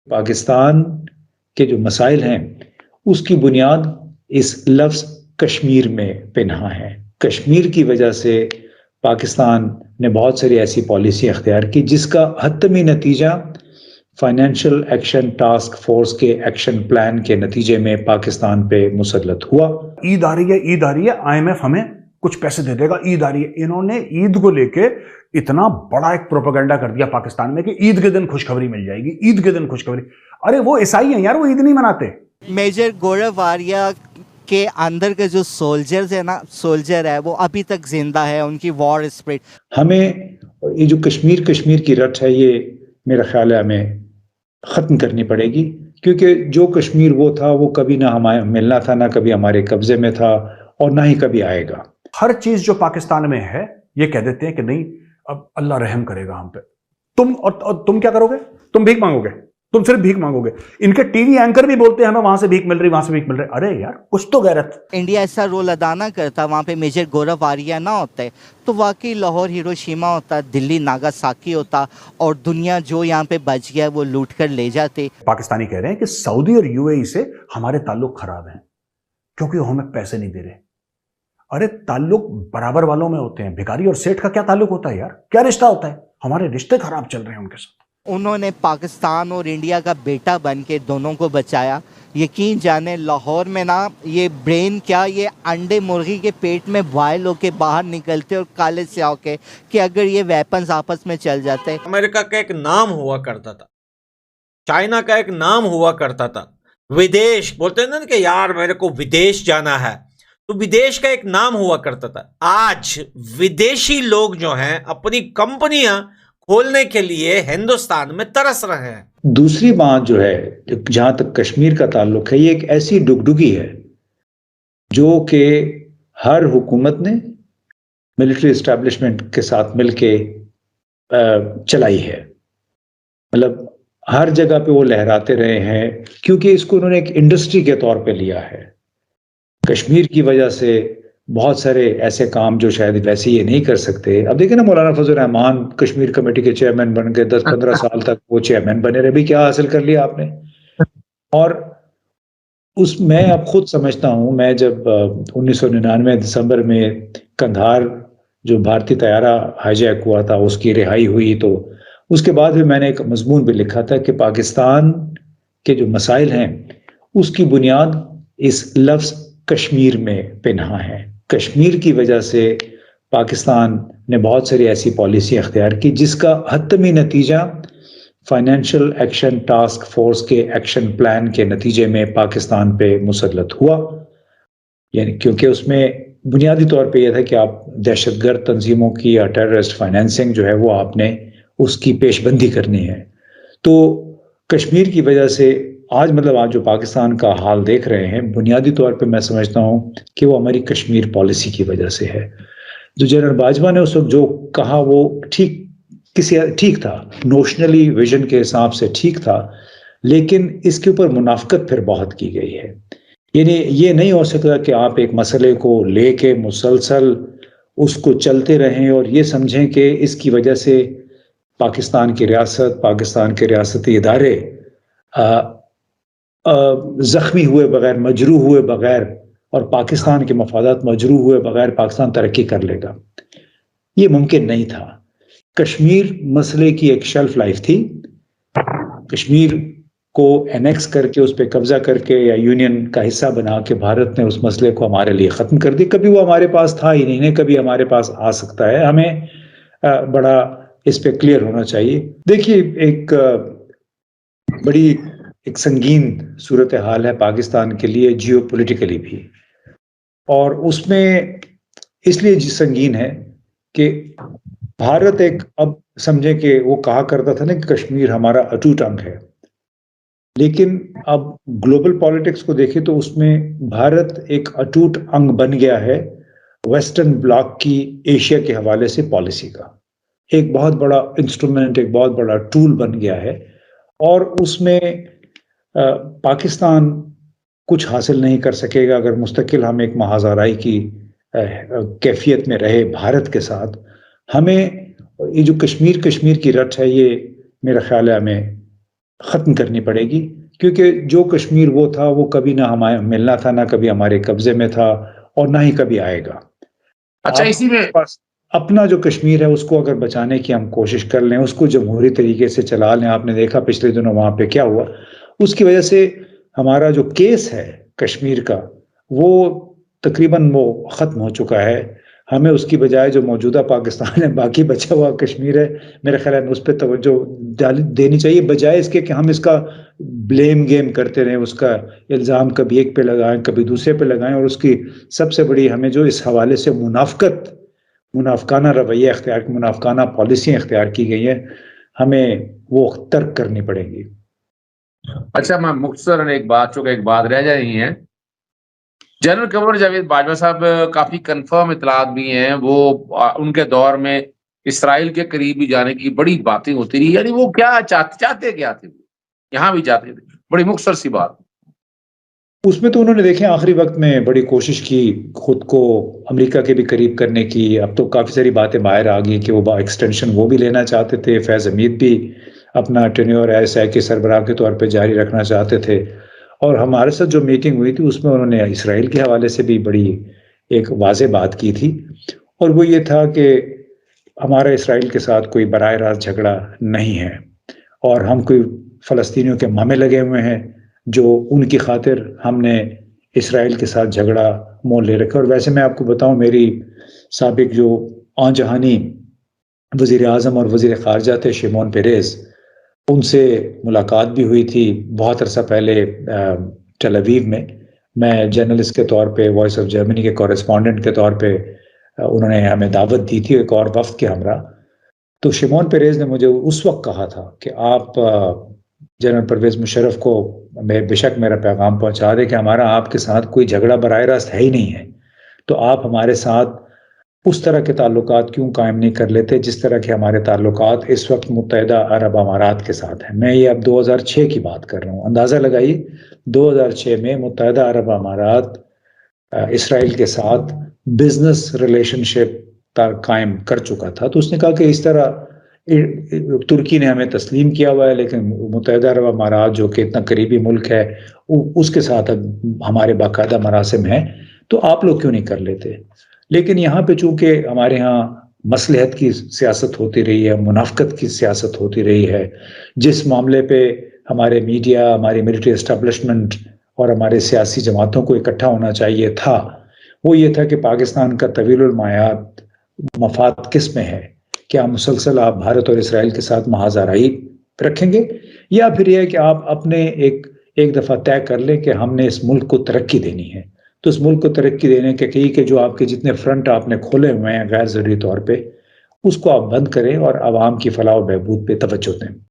पाकिस्तान के जो मसाइल हैं, उसकी बुनियाद इस लफ्ज़ कश्मीर में पिन्हा है। कश्मीर की वजह से पाकिस्तान ने बहुत सारी ऐसी पॉलिसी अख्तियार की जिसका हतमी नतीजा फाइनेंशियल एक्शन टास्क फोर्स के एक्शन प्लान के नतीजे में पाकिस्तान पे मुसल्लत हुआ। ईद आ रही है, ईद आ रही है, IMF हमें कुछ पैसे दे देगा, ईद आ रही है। इन्होंने ईद को लेके इतना बड़ा एक प्रोपेगेंडा कर दिया पाकिस्तान में कि ईद के दिन खुशखबरी मिल जाएगी, ईद के दिन खुशखबरी। अरे वो ईसाई हैं यार, वो ईद नहीं मनाते। मेजर गौरव आर्या के अंदर के जो सोल्जर्स है ना, सोल्जर है वो अभी तक जिंदा है, उनकी वॉर स्पिरिट। हमें ये जो कश्मीर की रट है, ये मेरा ख्याल है हमें खत्म करनी पड़ेगी, क्योंकि जो कश्मीर वो था वो कभी ना हमें मिलना था, ना कभी हमारे कब्जे में था और ना ही कभी आएगा। हर चीज जो पाकिस्तान में है ये कह देते हैं कि नहीं, अब अल्लाह रहम करेगा हम पे। तुम क्या करोगे? तुम भीख मांगोगे, तुम सिर्फ भीख मांगोगे। इनके टीवी एंकर भी बोलते हैं हमें वहां से भीख मिल रही, वहां से भीख मिल रही। अरे यार कुछ तो गैरत। इंडिया ऐसा रोल अदा ना करता, वहाँ पे मेजर गौरव आर्या ना होते तो वाकई लाहौर हिरोशिमा होता, दिल्ली नागासाकी होता और दुनिया जो यहाँ पे बच गया वो लूट कर ले जाते। पाकिस्तानी कह रहे हैं कि सऊदी और UAE से हमारे ताल्लुक खराब हैं क्योंकि वो हमें पैसे नहीं दे रहे। अरे ताल्लुक बराबर वालों में होते हैं। भिखारी और सेठ का क्या ताल्लुक होता है यार? क्या रिश्ता होता है? हमारे रिश्ते खराब चल रहे हैं उनके साथ। उन्होंने पाकिस्तान और इंडिया का बेटा बन के दोनों को बचाया। यकीन जाने लाहौर में ना ये ब्रेन क्या, ये अंडे मुर्गी के पेट में बॉयल होके बाहर निकलते और काले से होके कि अगर ये वेपन्स आपस में चल जाते। अमेरिका का एक नाम हुआ करता था, चाइना का एक नाम हुआ करता था, विदेश बोलते हैं ना कि यार मेरे को विदेश जाना है, तो विदेश का एक नाम हुआ करता था। आज विदेशी लोग जो हैं अपनी कंपनियां खोलने के लिए हिंदुस्तान में तरस रहे हैं। दूसरी बात जो है, जहां तक कश्मीर का ताल्लुक है, ये एक ऐसी डुगडुगी है जो कि हर हुकूमत ने मिलिट्री एस्टैब्लिशमेंट के साथ मिलके चलाई है। मतलब हर जगह पे वो लहराते रहे हैं क्योंकि इसको उन्होंने एक इंडस्ट्री के तौर पे लिया है। कश्मीर की वजह से बहुत सारे ऐसे काम जो शायद वैसे ये नहीं कर सकते। अब देखिए ना, मौलाना फजल रहमान कश्मीर कमेटी के चेयरमैन बन गए, 10-15 साल तक वो चेयरमैन बने रहे। भी क्या हासिल कर लिया आपने? और मैं अब खुद समझता हूँ, मैं जब 1999 दिसंबर में कंधार जो भारतीय तैयारा हाईजैक हुआ था उसकी रिहाई हुई, तो उसके बाद भी मैंने एक मजमून भी लिखा था कि पाकिस्तान के जो मसाइल हैं उसकी बुनियाद इस लफ्ज़ कश्मीर में पिन्हा है। कश्मीर की वजह से पाकिस्तान ने बहुत सारी ऐसी पॉलिसी अख्तियार की जिसका हतमी नतीजा फाइनेंशियल एक्शन टास्क फोर्स के एक्शन प्लान के नतीजे में पाकिस्तान पे मुसल्लत हुआ। यानी क्योंकि उसमें बुनियादी तौर पे यह था कि आप दहशतगर्द तंजीमों की या टेररिस्ट फाइनेंसिंग जो है वो आपने उसकी पेशबंदी करनी है। तो कश्मीर की वजह से आज आज जो पाकिस्तान का हाल देख रहे हैं, बुनियादी तौर पे मैं समझता हूँ कि वो हमारी कश्मीर पॉलिसी की वजह से है। जो जनरल बाजवा ने उस वक्त जो कहा वो ठीक था, नोशनली विजन के हिसाब से ठीक था, लेकिन इसके ऊपर मुनाफकत फिर बहुत की गई है। यानी ये नहीं हो सकता कि आप एक मसले को लेके मुसलसल उसको चलते रहें और ये समझें कि इसकी वजह से पाकिस्तान की रियासत, पाकिस्तान के रियासती इदारे जख्मी हुए बगैर, मजरूह हुए बगैर और पाकिस्तान के मफादात मजरूह हुए बगैर पाकिस्तान तरक्की कर लेगा। ये मुमकिन नहीं था। कश्मीर मसले की एक शेल्फ लाइफ थी। कश्मीर को एनेक्स करके, उस पर कब्जा करके या यूनियन का हिस्सा बना के भारत ने उस मसले को हमारे लिए ख़त्म कर दिया। कभी वो हमारे पास था ही नहीं, कभी हमारे पास आ सकता है। हमें बड़ा इस पे क्लियर होना चाहिए। देखिए, बड़ी एक संगीन सूरत हाल है पाकिस्तान के लिए जियोपॉलिटिकली भी, और उसमें इसलिए संगीन है कि भारत एक, अब समझे कि वो कहा करता था ना कि कश्मीर हमारा अटूट अंग है, लेकिन अब ग्लोबल पॉलिटिक्स को देखें तो उसमें भारत एक अटूट अंग बन गया है वेस्टर्न ब्लॉक की एशिया के हवाले से पॉलिसी का। एक बहुत बड़ा इंस्ट्रूमेंट, एक बहुत बड़ा टूल बन गया है, और उसमें पाकिस्तान कुछ हासिल नहीं कर सकेगा अगर मुस्तकिल हम एक महाजराई की कैफियत में रहे भारत के साथ। हमें ये जो कश्मीर की रट है, ये मेरा ख्याल है हमें ख़त्म करनी पड़ेगी, क्योंकि जो कश्मीर वो था वो कभी ना हमारे मिलना था, ना कभी हमारे कब्ज़े में था और ना ही कभी आएगा। अच्छा, आप इसी में बस अपना जो कश्मीर है उसको अगर बचाने की हम कोशिश कर लें, उसको जमहूरी तरीके से चला लें, आपने देखा पिछले दिनों वहाँ पे क्या हुआ, उसकी वजह से हमारा जो केस है कश्मीर का, वो तकरीबन वो ख़त्म हो चुका है। हमें उसकी बजाय जो मौजूदा पाकिस्तान है, बाकी बचा हुआ कश्मीर है, मेरे ख़्याल है उस पे तवज्जो देनी चाहिए, बजाय इसके कि हम इसका ब्लेम गेम करते रहें, उसका इल्ज़ाम कभी एक पे लगाएँ, कभी दूसरे पे लगाएँ, और उसकी सबसे बड़ी हमें जो इस हवाले से मुनाफ़िकाना रवैया मुनाफ़िकाना पॉलिसियाँ इख्तियार की गई हैं, हमें वो तर्क करनी पड़ेंगी। अच्छा, मैं मुख्तसरन एक बात रह जा रही है। जनरल कमर जावेद बाजवा साहब काफी कंफर्म इतलात भी हैं, वो उनके दौर में इसराइल के करीब भी जाने की बड़ी बातें होती रही, यानी वो क्या चाहते क्या थे, यहाँ भी जाते थे, बड़ी मुख्तसर सी बात। उसमें तो उन्होंने देखें आखिरी वक्त में बड़ी कोशिश की खुद को अमेरिका के भी करीब करने की। अब तो काफ़ी सारी बातें बाहर आ गई कि वो एक्सटेंशन वो भी लेना चाहते थे, फैज़ हमीद भी अपना टेन्योर ISI के सरबराह के तौर पे जारी रखना चाहते थे, और हमारे साथ जो मीटिंग हुई थी उसमें उन्होंने इसराइल के हवाले से भी बड़ी एक वाज़ेह बात की थी, और वो ये था कि हमारा इसराइल के साथ कोई बराह रास्त झगड़ा नहीं है, और हम कोई फ़लस्तीनियों के मामे लगे हुए हैं जो उनकी खातिर हमने इसराइल के साथ झगड़ा मोल ले रखा। और वैसे मैं आपको बताऊं, मेरी साबिक जो आन जहानी वज़ीर आज़म और वज़ीर ख़ारजा थे शिमोन पेरेज़, उनसे मुलाकात भी हुई थी बहुत अरसा पहले टेल अवीव में। मैं जर्नलिस्ट के तौर पे वॉइस ऑफ जर्मनी के कॉरेस्पॉन्डेंट के तौर पे उन्होंने हमें दावत दी थी एक और वफ़द के हमरा। तो शिमोन पेरेज़ ने मुझे उस वक़्त कहा था कि आप जनरल परवेज़ मुशर्रफ को बेशक मेरा पैगाम पहुँचा दें कि हमारा आपके साथ कोई झगड़ा बराह रास्त है ही नहीं है, तो आप हमारे साथ उस तरह के ताल्लुकात क्यों कायम नहीं कर लेते जिस तरह के हमारे ताल्लुकात इस वक्त मुत्तहिदा अरब अमारात के साथ हैं। मैं ये अब 2006 की बात कर रहा हूँ, अंदाज़ा लगाइए 2006 में मुत्तहिदा अरब अमारात इसराइल के साथ बिजनेस रिलेशनशिप कायम कर चुका था। तो उसने कहा कि इस तरह तुर्की ने हमें तस्लीम किया हुआ है, लेकिन मुत्तहिदा अरब अमारात जो कि इतना करीबी मुल्क है उसके साथ हमारे बाकायदा मरासिम हैं, तो आप लोग क्यों नहीं कर लेते। लेकिन यहाँ पे चूंकि हमारे यहाँ मसलहत की सियासत होती रही है, मुनाफ़िकत की सियासत होती रही है, जिस मामले पे हमारे मीडिया, हमारी मिलिट्री एस्टेब्लिशमेंट और हमारे सियासी जमातों को इकट्ठा होना चाहिए था, वो ये था कि पाकिस्तान का तवीलुल मायात मफाद किस में है। क्या मुसलसल आप भारत और इसराइल के साथ महाज़ाराई रखेंगे, या फिर यह है कि आप अपने एक दफ़ा तय कर लें कि हमने इस मुल्क को तरक्की देनी है। तो इस मुल्क को तरक्की देने के कई के जो आपके जितने फ्रंट आपने खोले हुए हैं गैर ज़रूरी तौर पे, उसको आप बंद करें और आवाम की फलाह व बहबूद पे तवज्जो दें।